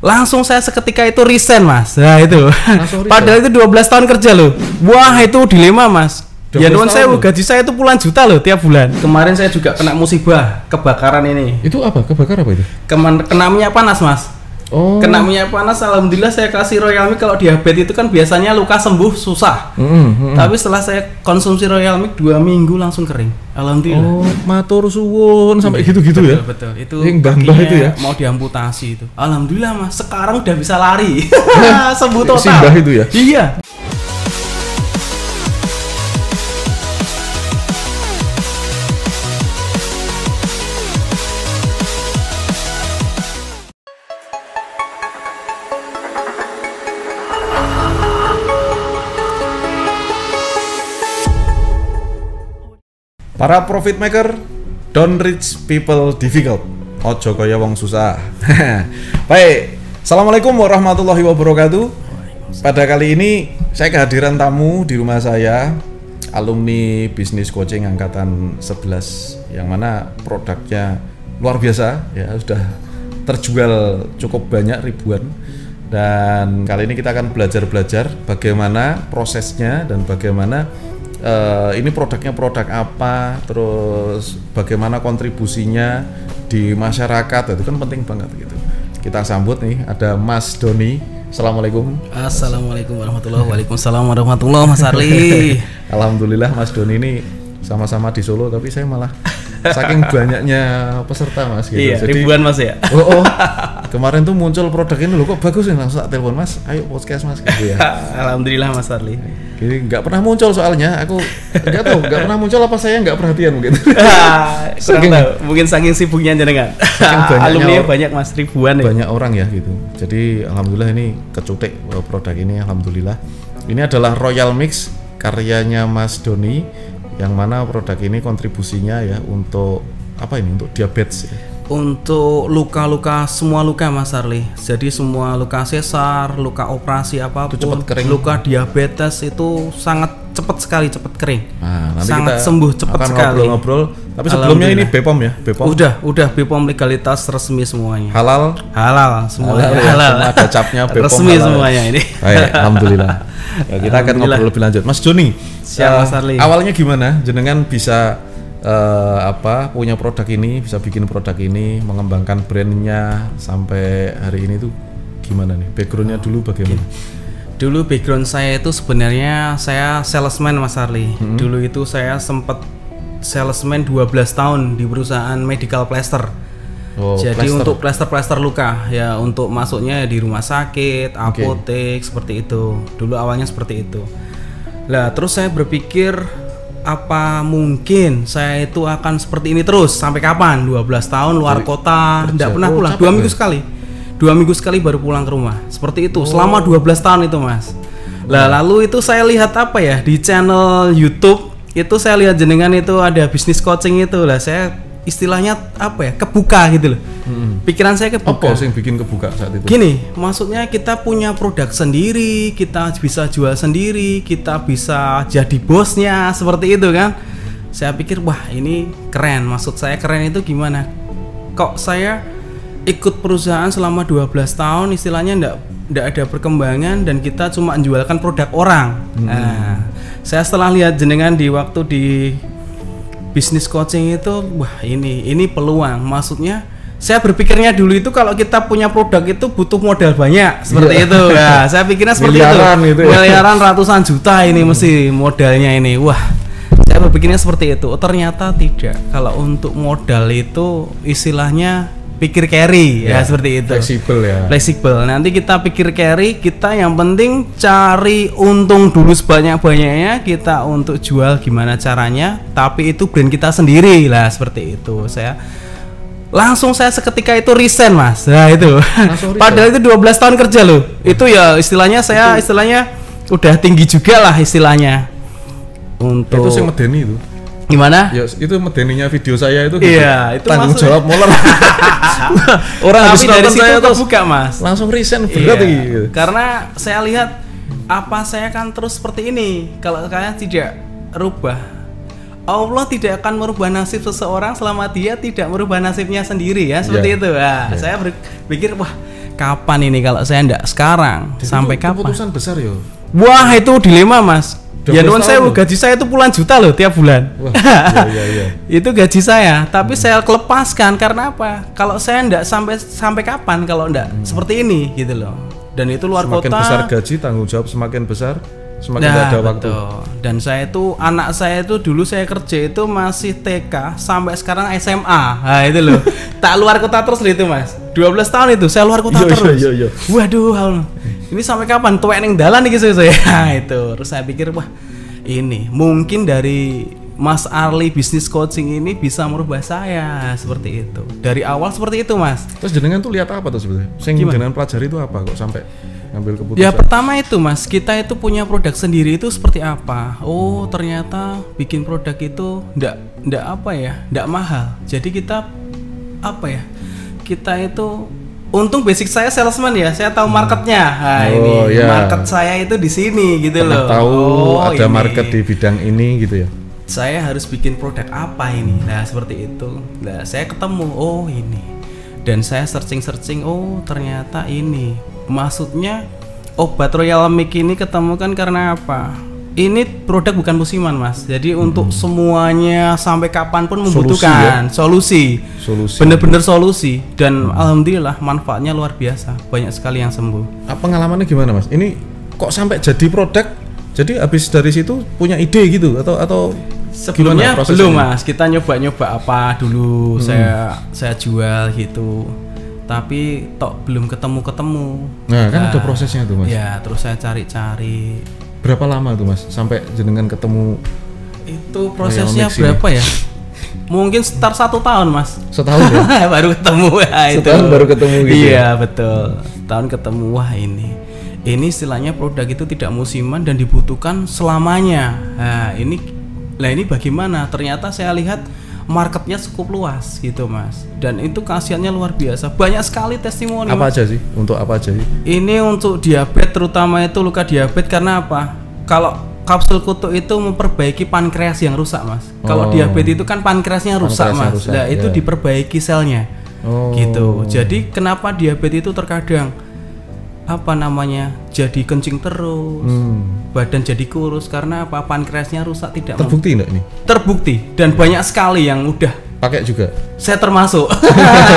Langsung saya seketika itu resign mas. Nah itu padahal itu 12 tahun kerja loh. Wah itu dilema mas. Ya nuwun sewu, gaji saya itu puluhan juta loh tiap bulan. Kemarin saya juga kena musibah kebakaran ini. Itu apa? Kebakar apa itu? Kena minyak panas mas. Oh. Kena minyak panas, alhamdulillah saya kasih Royal Milk. Kalau diabetes itu kan biasanya luka sembuh susah. Tapi setelah saya konsumsi Royal Milk 2 minggu langsung kering. Alhamdulillah. Oh, matur suwun sampai gitu-gitu ya. Betul. Itu mbah itu ya. Mau diamputasi itu. Alhamdulillah mas, sekarang udah bisa lari. Sembuh total. Si mbah itu ya. Iya. Para profit maker, don't reach people difficult. Ojo kaya wong susah. Baik, assalamualaikum warahmatullahi wabarakatuh. Pada kali ini saya kehadiran tamu di rumah saya, alumni bisnis coaching angkatan 11, yang mana produknya luar biasa ya, sudah terjual cukup banyak, ribuan. Dan kali ini kita akan belajar bagaimana prosesnya dan bagaimana ini produknya produk apa, terus bagaimana kontribusinya di masyarakat, itu kan penting banget gitu. Kita sambut nih, ada Mas Doni. Assalamualaikum. Assalamualaikum warahmatullahi wabarakatuh. Waalaikumsalam warahmatullahi Mas Arli. Alhamdulillah Mas Doni ini sama-sama di Solo, tapi saya malah saking banyaknya peserta Mas gitu. Iya, jadi, ribuan Mas ya. Oh, kemarin tuh muncul produk ini loh, kok bagus ya, langsung tak telepon Mas, ayo podcast Mas gitu ya. Alhamdulillah Mas Arli. Jadi nggak pernah muncul soalnya, aku nggak tahu, nggak pernah muncul apa saya nggak perhatian mungkin. Mungkin saking sibuknya jenengan. Alumni banyak Mas, ribuan ya. Banyak orang ya gitu. Jadi alhamdulillah ini kecutik produk ini, alhamdulillah. Ini adalah Royal Mix karyanya Mas Doni, yang mana produk ini kontribusinya ya untuk apa ini, untuk diabetes ya. Untuk luka-luka, semua luka Mas Arli. Jadi semua luka sesar, luka operasi apapun, itu cepat kering. Luka diabetes itu sangat cepat sekali, cepat kering. Nah, nanti sangat kita sembuh cepat akan sekali. Ngobrol-ngobrol. Tapi sebelumnya ini BPOM ya, BPOM. Udah BPOM legalitas resmi semuanya. Halal semuanya. Halal. Semua ada capnya BPOM resmi halal. Semuanya ini. Baik, alhamdulillah. Ya, kita akan ngobrol lebih lanjut. Mas Doni, Mas Arli. Awalnya gimana jenengan bisa punya produk ini, bisa bikin produk ini, mengembangkan brandnya sampai hari ini tuh gimana nih? Backgroundnya dulu bagaimana? Dulu background saya itu sebenarnya saya salesman Mas Arli. Dulu itu saya sempat salesman 12 tahun di perusahaan medical plaster. Jadi plaster. Untuk plaster luka ya, untuk masuknya di rumah sakit, apotek, seperti itu. Dulu awalnya seperti itu. Lah terus saya berpikir, apa mungkin saya itu akan seperti ini terus sampai kapan? 12 tahun luar kota, tidak pernah pulang. 2 minggu sekali. 2 minggu sekali baru pulang ke rumah. Seperti itu selama 12 tahun itu Mas. Lah lalu itu saya lihat apa ya, di channel YouTube itu saya lihat jenengan itu ada bisnis coaching itu. Lah saya istilahnya apa ya, kebuka gitu loh. Pikiran saya kebuka. Apa sih yang bikin kebuka saat itu? Gini, maksudnya kita punya produk sendiri, kita bisa jual sendiri, kita bisa jadi bosnya, seperti itu kan. Saya pikir wah ini keren. Maksud saya keren itu gimana? Kok saya ikut perusahaan selama 12 tahun istilahnya ndak ada perkembangan dan kita cuma menjualkan produk orang. Nah, saya setelah lihat jenengan di waktu di bisnis coaching itu, wah ini peluang. Maksudnya saya berpikirnya dulu itu kalau kita punya produk itu butuh modal banyak, seperti itu. Nah, saya pikirnya seperti miliaran itu. Miliaran, ratusan juta ini mesti modalnya ini. Wah, saya berpikirnya seperti itu. Ternyata tidak. Kalau untuk modal itu istilahnya pikir carry ya, seperti itu. Fleksibel. Nanti kita pikir carry, kita yang penting cari untung dulu sebanyak-banyaknya, kita untuk jual gimana caranya, tapi itu brand kita sendiri lah, seperti itu. Saya seketika itu resign Mas. Nah itu. Padahal itu 12 tahun kerja loh. Itu ya istilahnya saya udah tinggi juga lah istilahnya. Untuk itu yang medeni itu. Gimana? Ya itu medeninya video saya itu. Iya, itu tanggung jawab molar. Orang habis dari situ saya terus buka Mas. Langsung resign berat gitu. Karena saya lihat apa saya kan terus seperti ini. Kalau kalian tidak rubah, Allah tidak akan merubah nasib seseorang selama dia tidak merubah nasibnya sendiri ya, seperti itu. Nah, saya berpikir wah, kapan ini kalau saya enggak sekarang? Jadi sampai kapan? Keputusan besar yo. Wah, itu dilema, Mas. Ya nuwun sewu, gaji saya itu puluhan juta loh tiap bulan. Wah, iya. Itu gaji saya, tapi saya lepaskan karena apa? Kalau saya enggak sampai kapan kalau enggak seperti ini gitu loh. Dan itu luar semakin kota. Semakin besar gaji, tanggung jawab semakin besar, semakin tidak ada waktu. Dan saya itu anak saya itu dulu saya kerja itu masih TK sampai sekarang SMA. Nah, itu loh. Tak luar kota terus itu, Mas. 12 tahun itu saya luar kota terus. Iya. Waduh, ini sampai kapan tuwek ning dalan iki saya. Nah, itu. Terus saya pikir wah, ini mungkin dari Mas Arli Business Coaching ini bisa merubah saya seperti itu. Dari awal seperti itu, Mas. Terus jenengan tuh lihat apa tuh sebenarnya? Sing jenengan pelajari itu apa kok sampai ngambil keputusan? Ya pertama itu, Mas, kita itu punya produk sendiri itu seperti apa? Oh, ternyata bikin produk itu ndak apa ya? Ndak mahal. Jadi kita apa ya? Kita itu untung basic saya salesman ya, saya tahu marketnya. Nah, ini market saya itu di sini gitu loh. Tahu ada market di bidang ini gitu ya. Saya harus bikin produk apa ini? Nah, seperti itu. Nah, saya ketemu, oh ini. Dan saya searching, oh ternyata ini. Maksudnya obat Royal Mic ini ketemu kan karena apa? Ini produk bukan musiman, Mas. Jadi untuk semuanya sampai kapanpun membutuhkan solusi. Bener-bener solusi. Dan alhamdulillah manfaatnya luar biasa. Banyak sekali yang sembuh. Pengalamannya gimana, Mas? Ini kok sampai jadi produk? Jadi habis dari situ punya ide gitu atau sebelumnya belum, Mas. Kita nyoba-nyoba apa dulu. Saya jual gitu. Tapi belum ketemu. Nah, kan ada prosesnya tuh, Mas. Ya, terus saya cari-cari. Berapa lama tuh, Mas, sampai jenengan ketemu? Itu prosesnya berapa ya? Mungkin sekitar 1 tahun, Mas. Setahun ya? Baru ketemu ya itu. Setahun baru ketemu gitu. Iya, betul. Setahun ketemu, wah ini istilahnya produk itu tidak musiman dan dibutuhkan selamanya. Nah, ini bagaimana? Ternyata saya lihat marketnya cukup luas gitu, Mas. Dan itu khasiatnya luar biasa. Banyak sekali testimoni. Apa aja sih? Untuk apa aja sih? Ini untuk diabetes, terutama itu luka diabetes. Karena apa? Kalau kapsul kutu itu memperbaiki pankreas yang rusak, Mas. Kalau diabetes itu kan pankreasnya rusak, Mas. Nah, itu diperbaiki selnya. Gitu. Jadi kenapa diabetes itu terkadang jadi kencing terus, badan jadi kurus karena apa? Pankreasnya rusak. Tidak terbukti enggak ini? Terbukti, dan banyak sekali yang udah pakai juga. Saya termasuk.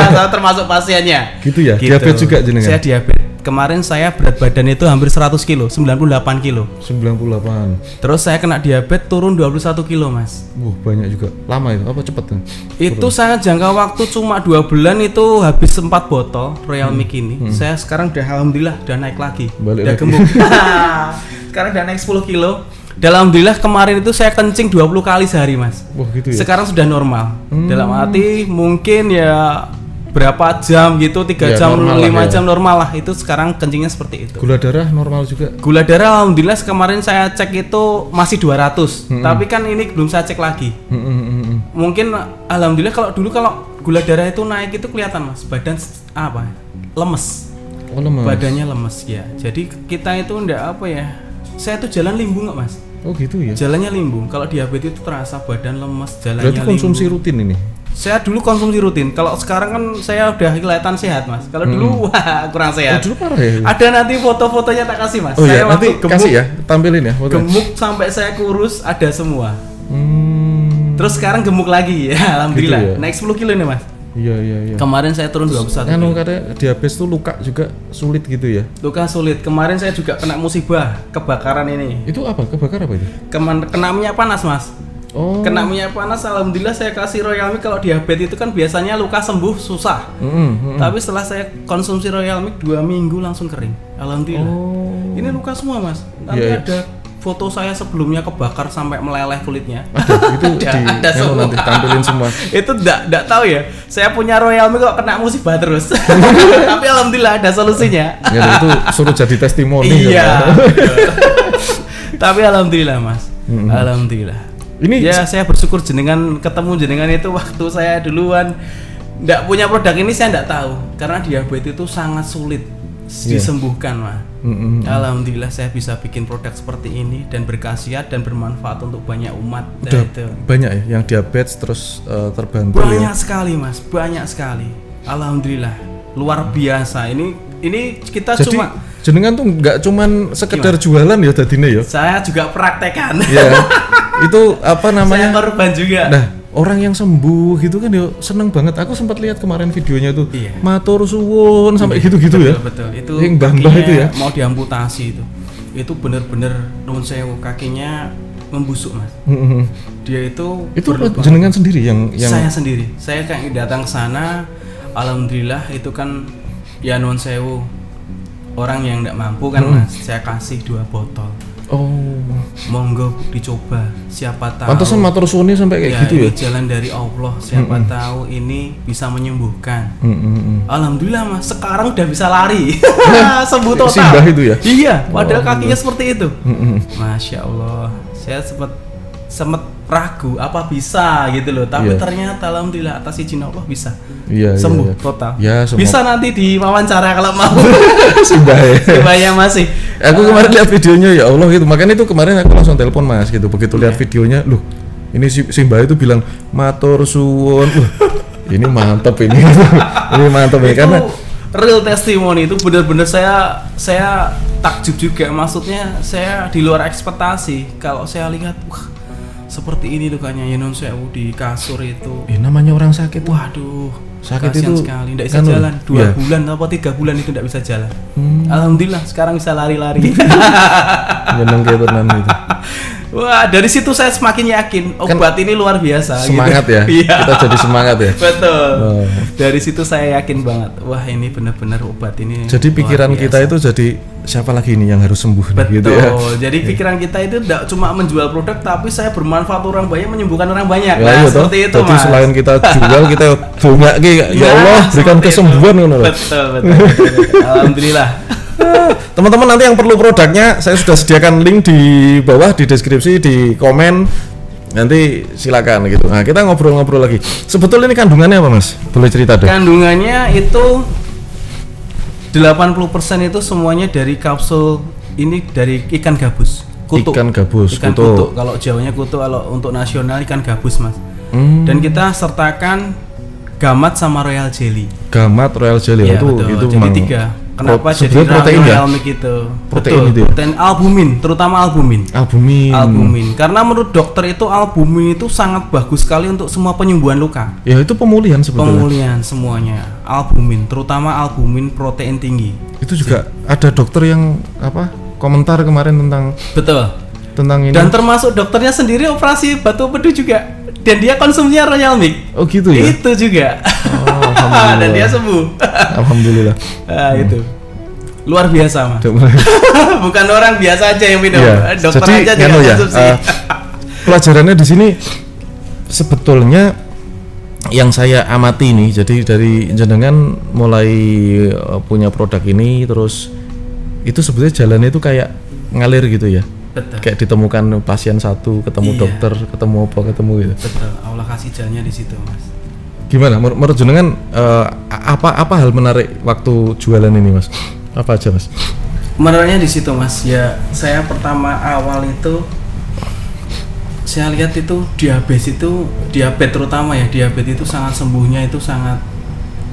Saya termasuk pasiennya. Gitu ya. Gitu. Diabetes juga jenengan. Saya diabetes. Kemarin saya berat badan itu hampir 100 kilo, 98 kilo. 98. Terus saya kena diabetes turun 21 kilo, Mas. Banyak juga. Lama itu apa cepet kan? Itu saya jangka waktu cuma 2 bulan itu habis 4 botol Royal Mic ini. Saya sekarang alhamdulillah udah naik lagi. Udah gemuk. Sekarang udah naik 10 kilo. Alhamdulillah kemarin itu saya kencing 20 kali sehari, Mas. Gitu ya? Sekarang sudah normal. Dalam arti mungkin ya berapa jam gitu, 3 jam, 5 jam normal lah. Itu sekarang kencingnya seperti itu. Gula darah normal juga? Gula darah alhamdulillah kemarin saya cek itu masih 200. Tapi kan ini belum saya cek lagi. Mungkin alhamdulillah kalau gula darah itu naik itu kelihatan, Mas. Badan lemes. Lemes. Badannya lemes ya. Jadi kita itu saya tuh jalan limbung nggak, Mas? Gitu ya? Jalannya limbung. Kalau diabetes itu terasa badan lemes, jalannya berarti konsumsi limbung. Rutin ini? Saya dulu konsumsi rutin. Kalau sekarang kan saya udah kelihatan sehat, Mas. Kalau dulu kurang sehat. Dulu parah ya? Ada nanti foto-fotonya tak kasih, Mas. Saya nanti gemuk, kasih ya, tampilin ya foto. Gemuk sampai saya kurus ada semua. Terus sekarang gemuk lagi ya, alhamdulillah. Gitu ya? Naik 10 kilo nih, Mas. Iya. Kemarin saya turun 21 kilo. Katanya diabetes tuh luka juga sulit gitu ya? Luka sulit. Kemarin saya juga kena musibah kebakaran ini. Itu apa? Kebakar apa itu? Kena minyak panas, Mas. Kena minyak panas, alhamdulillah saya kasih Royal Mic. Kalau diabetes itu kan biasanya luka sembuh susah. Tapi setelah saya konsumsi Royal Mic 2 minggu langsung kering. Alhamdulillah. Ini luka semua, Mas. Nanti ada foto saya sebelumnya kebakar sampai meleleh kulitnya. Ada semua. Nanti tampilin semua. Itu enggak tahu ya. Saya punya Royal Mic kok kena musibah terus. Tapi alhamdulillah ada solusinya. Ya, itu suruh jadi testimoni. Iya. Tapi alhamdulillah, Mas. Alhamdulillah. Ini ya saya bersyukur ketemu jenengan itu waktu saya duluan enggak punya produk ini, saya enggak tahu karena diabetes itu sangat sulit. disembuhkan Mas. Alhamdulillah saya bisa bikin produk seperti ini dan berkhasiat dan bermanfaat untuk banyak umat. Udah itu banyak ya yang diabetes terus terbantu. Banyak sekali Mas, banyak sekali. Alhamdulillah luar biasa. Ini kita jadi, cuma jenengan tuh nggak cuman sekedar jualan ya tadinya ya. Saya juga praktekan. Ya. Itu apa namanya? Saya korban juga. Nah, orang yang sembuh gitu kan ya seneng banget. Aku sempat lihat kemarin videonya tuh. Iya. Matur suwun sampai gitu-gitu ya. Betul. Itu yang mbah itu ya. Mau diamputasi itu. Itu bener-bener nuwun sewu, kakinya membusuk Mas. Dia itu jenengan sendiri yang saya sendiri. Saya kayak datang ke sana, alhamdulillah itu kan ya nuwun sewu. Orang yang enggak mampu kan Mas, saya kasih 2 botol. Oh, monggo dicoba. Siapa tahu. Pantesan matur suwun sampai kayak gitu ya. Jalan dari Allah. Siapa tahu ini bisa menyembuhkan. Alhamdulillah Mas, sekarang udah bisa lari. Sembuh total. Simbah itu ya. Iya, padahal kakinya seperti itu. Masya Allah. Saya sempat ragu apa bisa gitu loh, tapi ternyata alhamdulillah atas izin Allah bisa sembuh total. Ya, bisa nanti diwawancara kalau mau. Simbahnya masih. Aku kemarin lihat videonya ya Allah gitu, makanya itu kemarin aku langsung telepon Mas gitu. Begitu lihat videonya, loh ini Simbah itu bilang matur suwun. Ini mantap ini. Ini mantap ya karena real testimoni itu benar-benar saya takjub juga, maksudnya saya di luar ekspektasi. Kalau saya lihat seperti ini lukanya Yenon Sewu di kasur itu. Namanya orang sakit. Waduh, sakit itu sekali, tidak bisa jalan 2 bulan atau 3 bulan itu tidak bisa jalan. Alhamdulillah sekarang bisa lari-lari. Nyeneng kayak tenan itu. Wah, dari situ saya semakin yakin obat ini luar biasa. Semangat gitu. Ya, kita jadi semangat ya. Betul. Dari situ saya yakin banget. Wah, ini benar-benar obat ini. Jadi pikiran kita itu jadi siapa lagi ini yang harus sembuh. Betul. Gitu ya. Jadi pikiran kita itu tidak cuma menjual produk, tapi saya bermanfaat orang banyak, menyembuhkan orang banyak. Ya, seperti itu Mas. Jadi selain kita jual, kita punya ya Allah berikan kesembuhan ngono. Betul. Alhamdulillah. Teman-teman nanti yang perlu produknya saya sudah sediakan link di bawah di deskripsi, di komen, nanti silakan gitu. Nah kita ngobrol-ngobrol lagi. Sebetulnya ini kandungannya apa Mas? Boleh cerita dong? Kandungannya itu 80% itu semuanya dari kapsul ini dari ikan gabus. Kutu. Ikan gabus. Ikan kutu. Kalau Jawanya kutu, kalau untuk nasional ikan gabus Mas. Dan kita sertakan gamat sama royal jelly. Gamat royal jelly ya, itu jadi 3. Kenapa jadi protein ya? Gitu? Protein itu. Protein albumin, terutama albumin. Albumin. Karena menurut dokter itu albumin itu sangat bagus sekali untuk semua penyembuhan luka. Ya itu pemulihan sebetulnya. Pemulihan semuanya. Albumin, terutama albumin protein tinggi. Itu juga ada dokter yang komentar kemarin tentang tentang ini. Dan termasuk dokternya sendiri operasi batu empedu juga. Dan dia konsumsinya Royal Milk. Oh gitu ya? Itu juga. Dan dia sembuh. Alhamdulillah. Itu luar biasa Mas. Bukan orang biasa aja yang minum. Dokter jadi, aja juga konsumsi. Pelajarannya di sini sebetulnya yang saya amati nih. Jadi dari jenengan mulai punya produk ini, terus itu sebetulnya jalannya itu kayak ngalir gitu ya. Betul. Kayak ditemukan pasien satu, ketemu dokter, ketemu gitu. Betul. Allah kasih jalannya di situ Mas. Gimana menurut jenengan apa hal menarik waktu jualan ini Mas? Apa aja Mas? Menariknya di situ Mas. Ya saya pertama awal itu saya lihat itu diabetes terutama ya, diabetes itu sangat sembuhnya itu sangat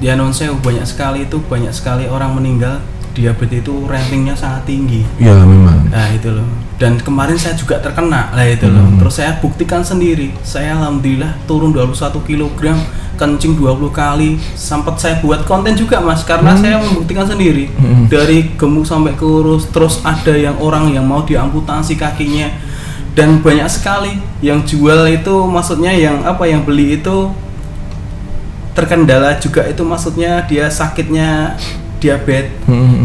banyak sekali orang meninggal. Diabetes itu ratingnya sangat tinggi. Ya memang. Nah itu loh. Dan kemarin saya juga terkena lah itu loh. Terus saya buktikan sendiri. Saya alhamdulillah turun 21 kg, kencing 20 kali. Sempat saya buat konten juga Mas, karena saya membuktikan sendiri. Dari gemuk sampai kurus. Terus ada orang yang mau diamputasi kakinya. Dan banyak sekali yang jual itu, maksudnya yang beli itu terkendala juga itu, maksudnya dia sakitnya diabetes,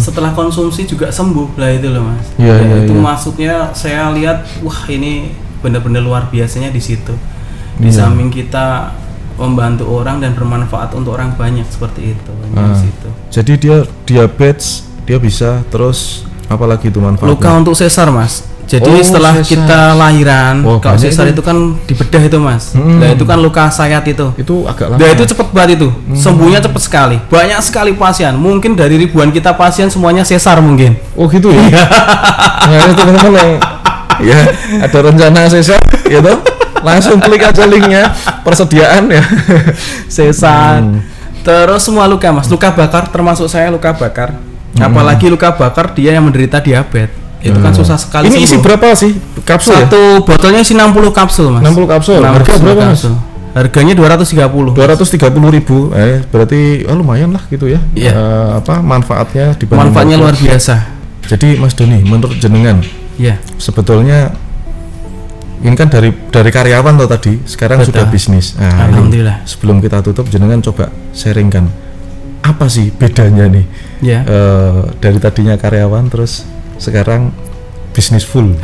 setelah konsumsi juga sembuh lah itu loh Mas. Itu maksudnya saya lihat wah ini benar-benar luar biasanya di situ. Di samping kita membantu orang dan bermanfaat untuk orang banyak seperti itu. Jadi dia diabetes, dia bisa terus apalagi itu manfaatnya? Luka untuk sesar Mas. Jadi setelah kita lahiran, kalau sesar itu kan dibedah itu mas. Nah itu kan luka sayat itu. Itu agak lama. Nah itu cepet banget itu, sembuhnya cepet sekali. Banyak sekali pasien, mungkin dari ribuan kita pasien semuanya sesar mungkin. Oh gitu ya. Nah teman-teman yang ya ada rencana sesar, gitu, langsung klik aja linknya persediaan ya. Sesar. Terus semua luka mas, luka bakar termasuk saya luka bakar. Apalagi luka bakar dia yang menderita diabetes. Itu kan susah sekali. Ini isi berapa sih kapsul? Satu botolnya isi 60 kapsul mas. 60 kapsul. Harga berapa mas? Harganya 230. 230.000. Berarti lumayan lah gitu ya. Iya. Manfaatnya Manfaatnya luar biasa. Jadi Mas Doni, menurut jenengan, ya sebetulnya ini kan dari karyawan tuh tadi, sekarang sudah bisnis. Nah, alhamdulillah. Sebelum kita tutup, jenengan coba sharingkan apa sih bedanya nih dari tadinya karyawan terus sekarang bisnis full.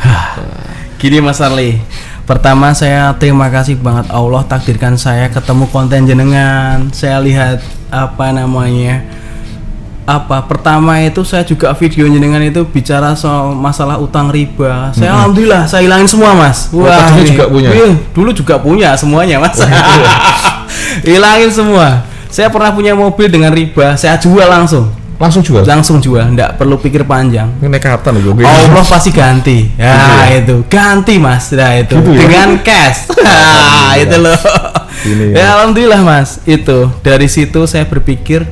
Gini Mas Arli, pertama saya terima kasih banget Allah takdirkan saya ketemu konten jenengan. Saya lihat pertama itu saya juga video jenengan itu bicara soal masalah utang riba. Saya alhamdulillah saya hilangin semua mas. Wah, juga punya. Dulu juga punya semuanya mas. Hilangin semua. Saya pernah punya mobil dengan riba, saya jual langsung. Langsung jual, enggak perlu pikir panjang. Nekatan loh. Allah pasti ganti. Itu ganti mas. Nah itu gitu dengan cash. Itu loh. Ya alhamdulillah mas. Itu dari situ saya berpikir,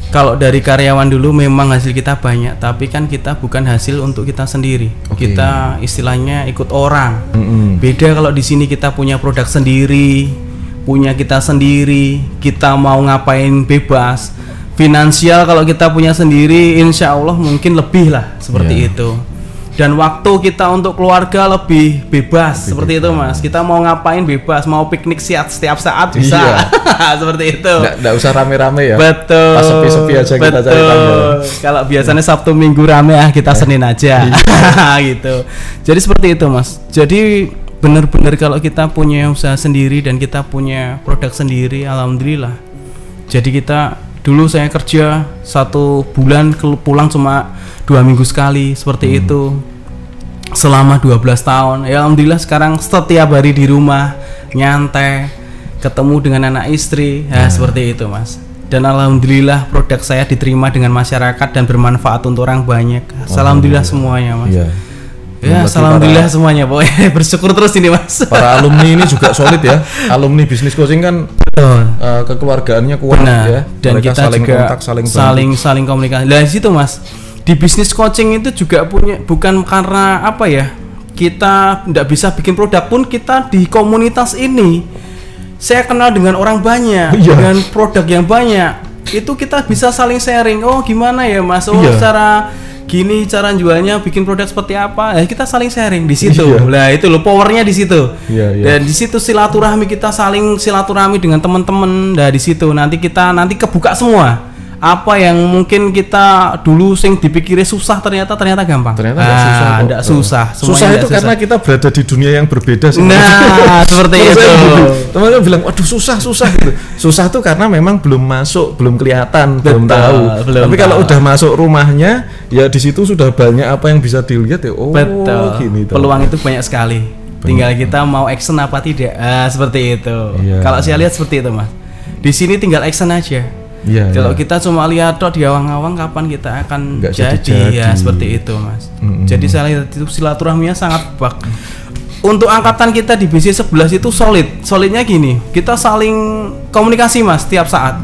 kalau dari karyawan dulu memang hasil kita banyak, tapi kan kita bukan hasil untuk kita sendiri. Kita istilahnya ikut orang. Beda kalau di sini kita punya produk sendiri, punya kita sendiri, kita mau ngapain bebas. Finansial kalau kita punya sendiri, insya Allah mungkin lebih lah seperti itu. Dan waktu kita untuk keluarga lebih bebas seperti itu mas. Kita mau ngapain bebas, mau piknik setiap saat bisa. Seperti itu. Nggak usah rame-rame ya. Betul. Pas sepi-sepi aja kita cari tanggal. Kalau biasanya Sabtu Minggu rame kita Senin aja. Gitu. Jadi seperti itu mas. Jadi benar-benar kalau kita punya usaha sendiri dan kita punya produk sendiri, alhamdulillah. Jadi kita dulu saya kerja 1 bulan pulang cuma 2 minggu sekali seperti itu selama 12 tahun. Ya alhamdulillah sekarang setiap hari di rumah nyantai, ketemu dengan anak istri, seperti itu mas. Dan alhamdulillah produk saya diterima dengan masyarakat dan bermanfaat untuk orang banyak. Alhamdulillah semuanya mas. Ya alhamdulillah semuanya, pokoknya bersyukur terus ini mas. Para alumni ini juga solid ya. Alumni bisnis coaching kan kekeluargaannya kuat ya. Dan mereka kita saling juga kontak, saling komunikasi. Nah situ mas, di bisnis coaching itu juga punya, bukan karena kita tidak bisa bikin produk pun, kita di komunitas ini saya kenal dengan orang banyak, dengan produk yang banyak, itu kita bisa saling sharing. Oh gimana ya mas, cara gini cara jualnya, bikin produk seperti apa, kita saling sharing di situ. Lah itu loh powernya di situ. Dan di situ silaturahmi, kita saling silaturahmi dengan teman-teman. Nah di situ nanti kebuka semua. Apa yang mungkin kita dulu sing dipikirnya susah ternyata gampang. Ternyata enggak susah. Susah itu karena kita berada di dunia yang berbeda sih. Nah, seperti itu. Teman-teman bilang, "Waduh, susah gitu." Susah tuh karena memang belum masuk, belum kelihatan, belum tahu. Tapi kalau udah masuk rumahnya, ya di situ sudah banyak apa yang bisa dilihat ya. Oh, gini tuh. Peluang itu banyak sekali. Tinggal kita mau action apa tidak. Seperti itu. Kalau saya lihat seperti itu, Mas. Di sini tinggal action aja. Kalau kita cuma lihat di awang-awang, kapan kita akan jadi. Ya seperti itu mas. Jadi saya lihat itu silaturahminya sangat bagus. Untuk angkatan kita di BC11 itu solidnya gini, kita saling komunikasi mas tiap saat.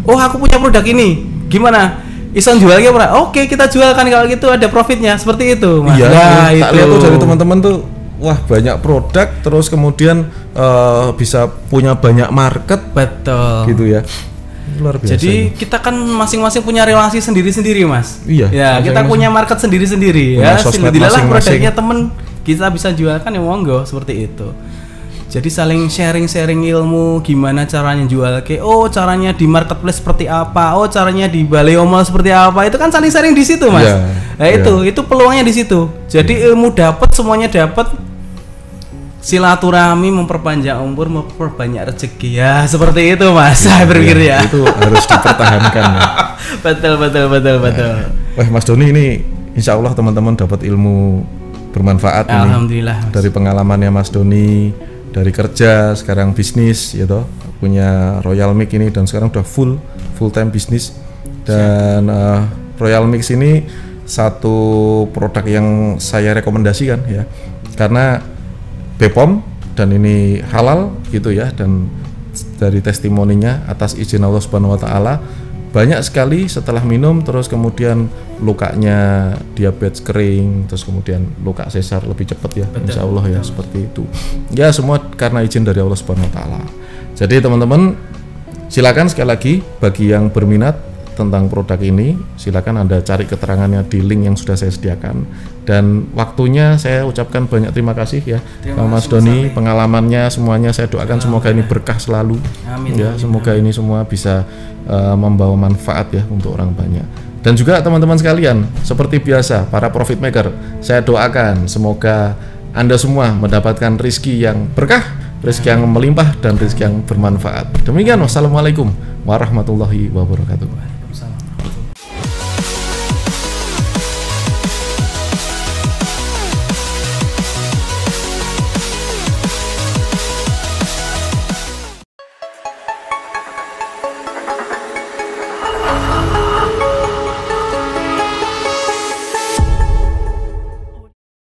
Oh aku punya produk ini, gimana? Ison jualnya berapa? Oke kita jualkan, kalau gitu ada profitnya, seperti itu mas. Tak lihat tuh dari teman-teman tuh, wah banyak produk, terus kemudian bisa punya banyak market. Betul. Gitu ya. Luar biasa. Jadi kita kan masing-masing punya relasi sendiri-sendiri mas. Ya kita punya market sendiri-sendiri. Ya alhamdulillah produknya temen kita bisa jualkan ya monggo, seperti itu. Jadi saling sharing ilmu, gimana caranya jual caranya di marketplace seperti apa, caranya di balai mall seperti apa, itu kan saling sharing di situ mas. Itu peluangnya di situ. Jadi ilmu dapat, semuanya dapat. Silaturahmi memperpanjang umur, memperbanyak rezeki. Ya seperti itu mas, saya berpikir ya. Itu harus dipertahankan ya. Betul. Wah mas Doni, ini insya Allah teman-teman dapat ilmu bermanfaat. Alhamdulillah, ini dari pengalamannya Mas Doni, dari kerja sekarang bisnis ya toh, punya Royal Mix ini dan sekarang udah full time bisnis. Dan Royal Mix ini satu produk yang saya rekomendasikan ya, karena BPOM dan ini halal gitu ya, dan dari testimoninya atas izin Allah Subhanahu wa taala banyak sekali setelah minum terus kemudian lukanya diabetes kering, terus kemudian luka sesar lebih cepat ya. Insya Allah ya, seperti itu ya, semua karena izin dari Allah Subhanahu wa taala. Jadi teman-teman silakan sekali lagi bagi yang berminat tentang produk ini, silakan Anda cari keterangannya di link yang sudah saya sediakan. Dan waktunya saya ucapkan banyak terima kasih ya Mas Doni, pengalamannya semuanya saya doakan semoga ini berkah selalu. Amin, ya, amin, semoga ini semua bisa membawa manfaat ya untuk orang banyak. Dan juga teman-teman sekalian, seperti biasa para profit maker, saya doakan semoga Anda semua mendapatkan rezeki yang berkah, rezeki yang melimpah dan rezeki yang bermanfaat. Demikian, wassalamualaikum warahmatullahi wabarakatuh.